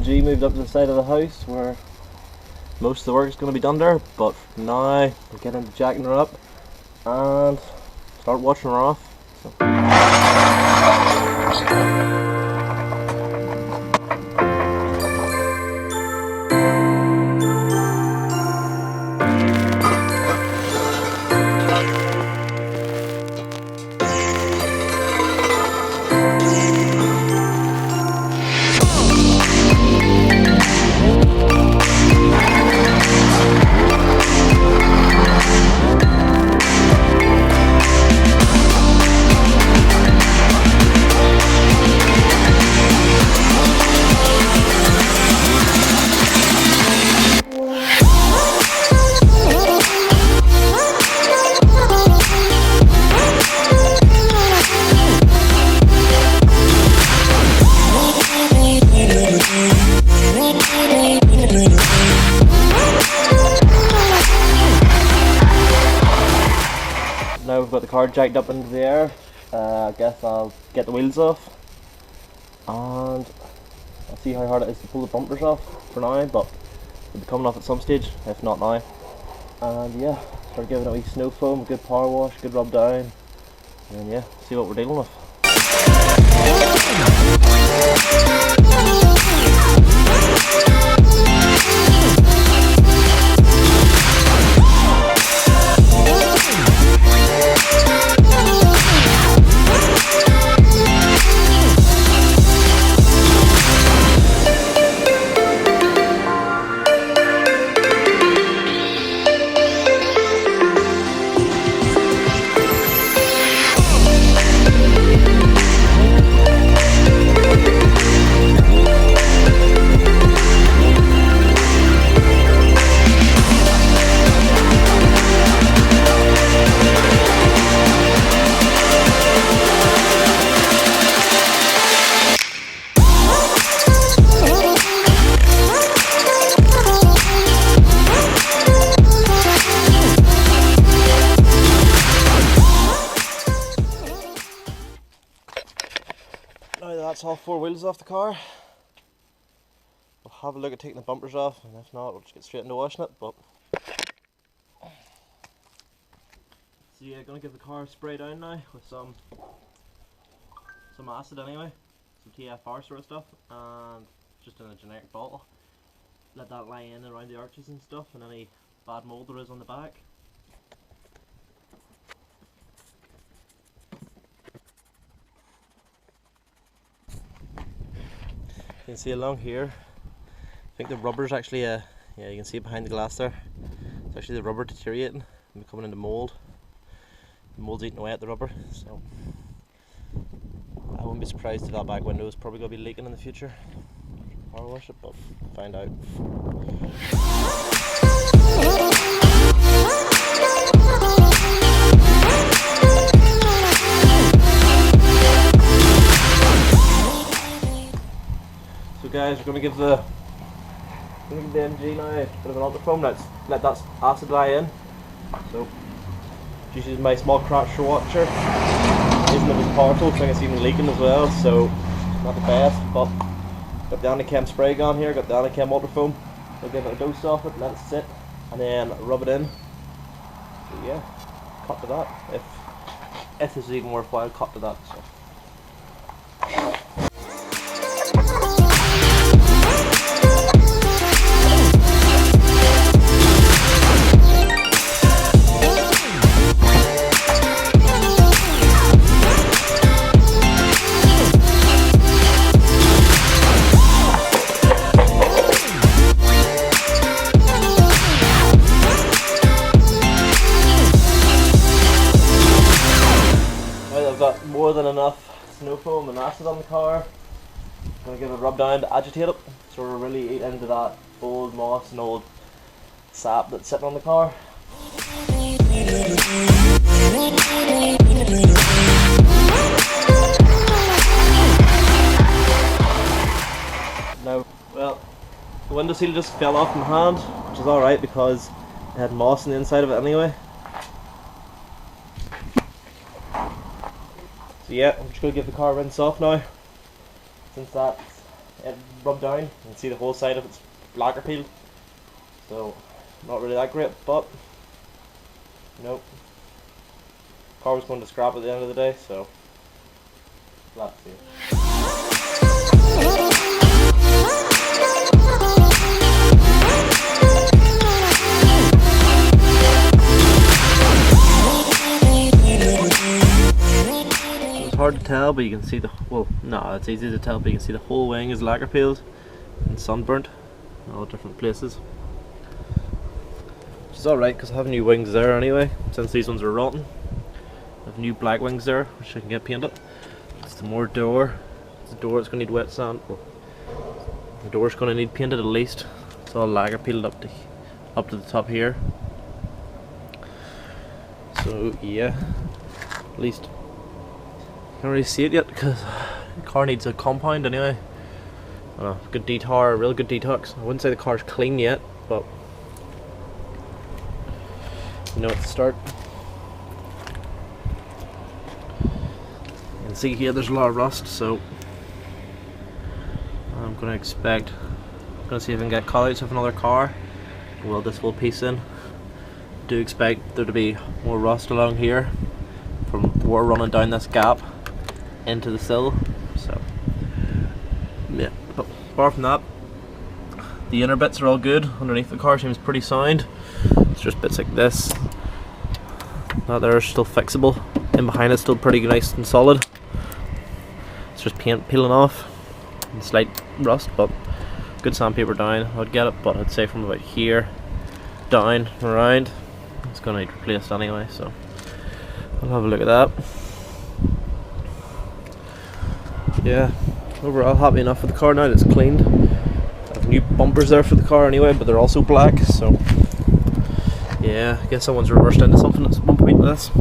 MG moved up to the side of the house where most of the work is going to be done there, but for now we'll get into jacking her up and start washing her off. Now we've got the car jacked up into the air, I guess I'll get the wheels off and I'll see how hard it is to pull the bumpers off for now, but they'll be coming off at some stage, if not now. And yeah, start giving it a wee snow foam, a good power wash, good rub down, and yeah, see what we're dealing with. Now that's all four wheels off the car, we'll have a look at taking the bumpers off, and if not we'll just get straight into washing it. But so yeah, gonna give the car a spray down now with some acid anyway, some TFR sort of stuff, and just in a generic bottle. Let that lie in around the arches and stuff, and any bad mould there is on the back. You can see along here, I think the rubber's actually, yeah, you can see it behind the glass there. It's actually the rubber deteriorating and becoming into mould. The mould's eating away at the rubber, so I wouldn't be surprised if that back window is probably going to be leaking in the future. Power wash it, but find out. So guys, we're going to give the MG now a bit of an ultrafoam. Let's let that acid dry in. So just use my small crusher washer. Using it as power tool, I think it's even leaking as well, so not the best. But got the Anachem spray gun here, got the Anachem ultrafoam. We'll give it a dose off it, let it sit, and then rub it in. So yeah, cut to that. If this is even worthwhile, cut to that. So. Got more than enough snow foam and acid on the car. I'm going to give it a rub down to agitate it, so we're really eat into that old moss and old sap that's sitting on the car. Now, well, the window seal just fell off my hand, which is alright because it had moss on the inside of it anyway. So yeah, I'm just going to give the car a rinse off now, since that's rubbed down. You can see the whole side of it's lacquer peeled. So not really that great, but you know, car was going to scrap at the end of the day, so glad to see it. It's hard to tell, but you can see the, well, no, it's easy to tell, but you can see the whole wing is lacquer peeled and sunburnt in all different places. Which is alright, because I have new wings there anyway, since these ones are rotten. I have new black wings there, which I can get painted. It's the more door. It's the door that's going to need wet sand. Well, the door's going to need painted at least. It's all lacquer peeled up to the top here. So yeah, at least can't really see it yet because the car needs a compound anyway. I don't know, good detour, real good detox. I wouldn't say the car's clean yet, but you know, it's a start. You can see here there's a lot of rust, so I'm gonna see if I can get call-outs of another car. Weld this whole piece in. Do expect there to be more rust along here from water running down this gap into the sill. So yeah, but apart from that, the inner bits are all good. Underneath the car seems pretty sound. It's just bits like this. That there are still fixable. In behind it's still pretty nice and solid. It's just paint peeling off and slight rust, but good sandpaper down. I'd get it, but I'd say from about here down around it's gonna need replaced anyway, so I'll have a look at that. Yeah, overall happy enough with the car now that it's cleaned. I have new bumpers there for the car anyway, but they're also black, so yeah, I guess someone's reversed into something that's bumping into this.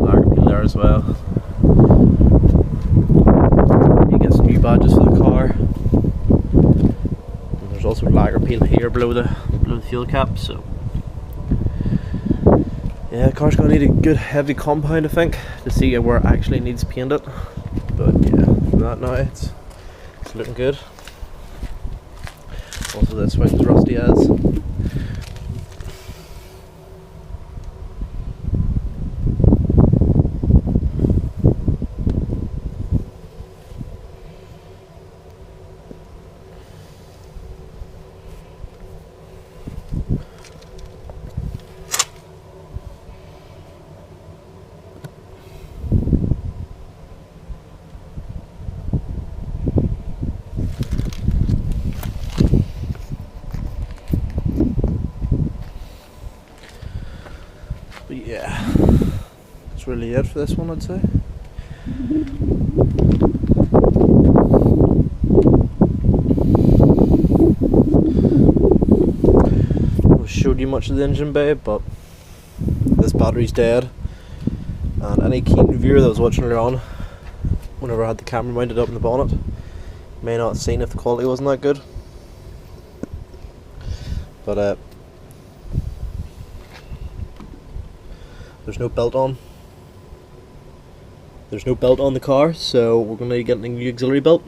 Lacquer peel there as well. You get some new badges for the car. And there's also lacquer peel here below the fuel cap, so yeah, the car's gonna need a good heavy compound, I think, to see where it actually needs painted. But yeah, for that now it's looking good. Also this wing's rusty as. But yeah, that's really it for this one, I'd say. I showed you much of the engine bay, but this battery's dead, and any keen viewer that was watching earlier on, whenever I had the camera mounted up in the bonnet, may not have seen if the quality wasn't that good. But there's no belt on. There's no belt on the car, so we're going to be getting a new auxiliary belt.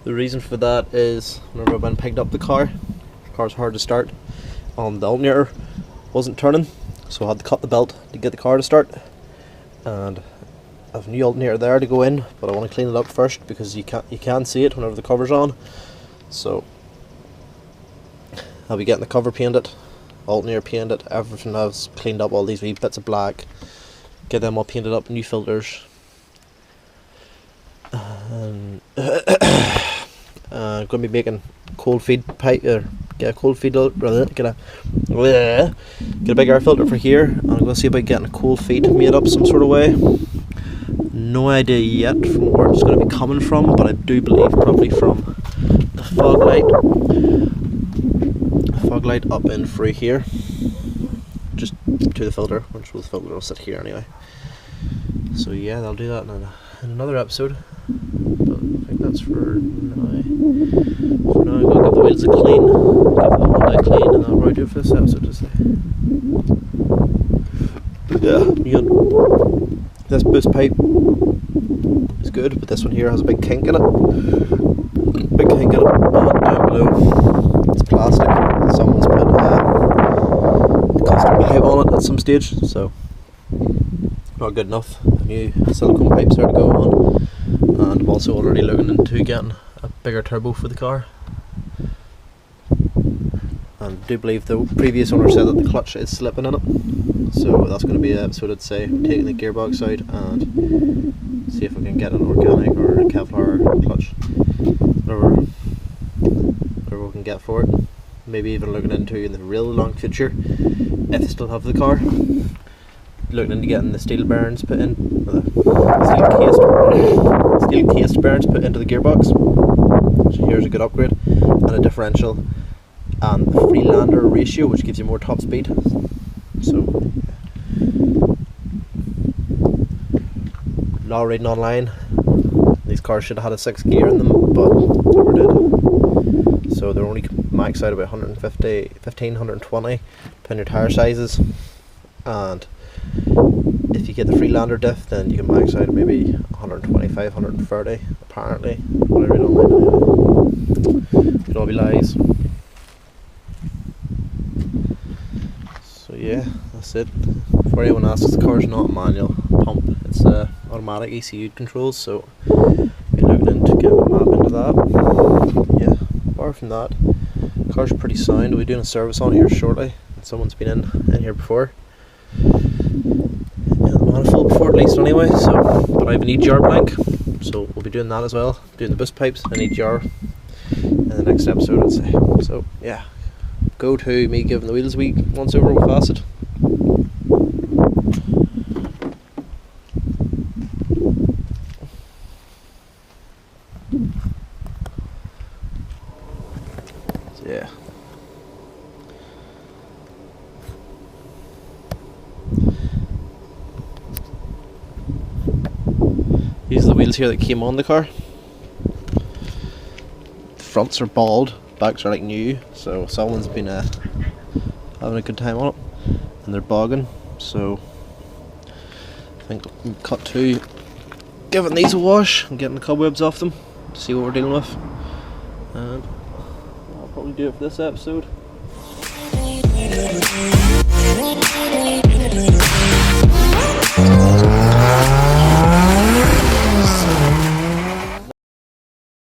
The reason for that is whenever I went and picked up the car's hard to start. The alternator wasn't turning, so I had to cut the belt to get the car to start. And I have a new alternator there to go in, but I want to clean it up first because you can see it whenever the cover's on. So I'll be getting the cover painted, alternator painted, everything else cleaned up, all these wee bits of black, get them all painted up, new filters, and I'm going to be making cold feed pipe, or get a cold feed, get a big air filter for here, and I'm going to see about getting a cold feed made up some sort of way. No idea yet from where it's going to be coming from, but I do believe probably from the fog light up in through here, just to the filter, which the filter will sit here anyway. So yeah, they'll do that in another episode, but I think that's for now. For now I'm going to give the wheels a clean, give the Honda clean, and I'll probably do it for this episode to say. Yeah, This boost pipe is good, but this one here has a big kink in it. Big kink in it, and down below it's plastic. Someone's put a custom pipe on it at some stage, so not good enough. A new silicone pipes are to go on, and I'm also already looking into getting a bigger turbo for the car. And I do believe the previous owner said that the clutch is slipping in it, so that's going to be an episode, I'd say, taking the gearbox out and see if we can get an organic or a Kevlar clutch, whatever we can get for it. Maybe even looking into, in the real long future, if they still have the car, looking into getting the steel bearings put in, steel cased bearings put into the gearbox. So here's a good upgrade, and a differential, and the Freelander ratio, which gives you more top speed. So, law reading online, these cars should have had a 6 gear in them, but never did. So they're only max out about 150, 15, 120, depending on your tyre sizes. And if you get the Freelander diff, then you can max out maybe 125, 130, apparently. What I read online anyway. Could all be lies. So yeah, that's it. For anyone asks, the car's not a manual pump, it's automatic ECU controls, so be looking into getting a map into that. Yeah, apart from that, the car's pretty sound. We'll be doing a service on it here shortly, and someone's been in here before. Yeah, the manifold before at least anyway, so, but I have an E-jar blank, so we'll be doing that as well, doing the boost pipes and E-jar in the next episode, I'd say. So yeah, go to me giving the wheels a week once over with acid. So yeah. These are the wheels here that came on the car. The fronts are bald, backs are like new, so someone's been having a good time on it, and they're bogging, so I think we'll cut to giving these a wash and getting the cobwebs off them to see what we're dealing with, and I'll probably do it for this episode.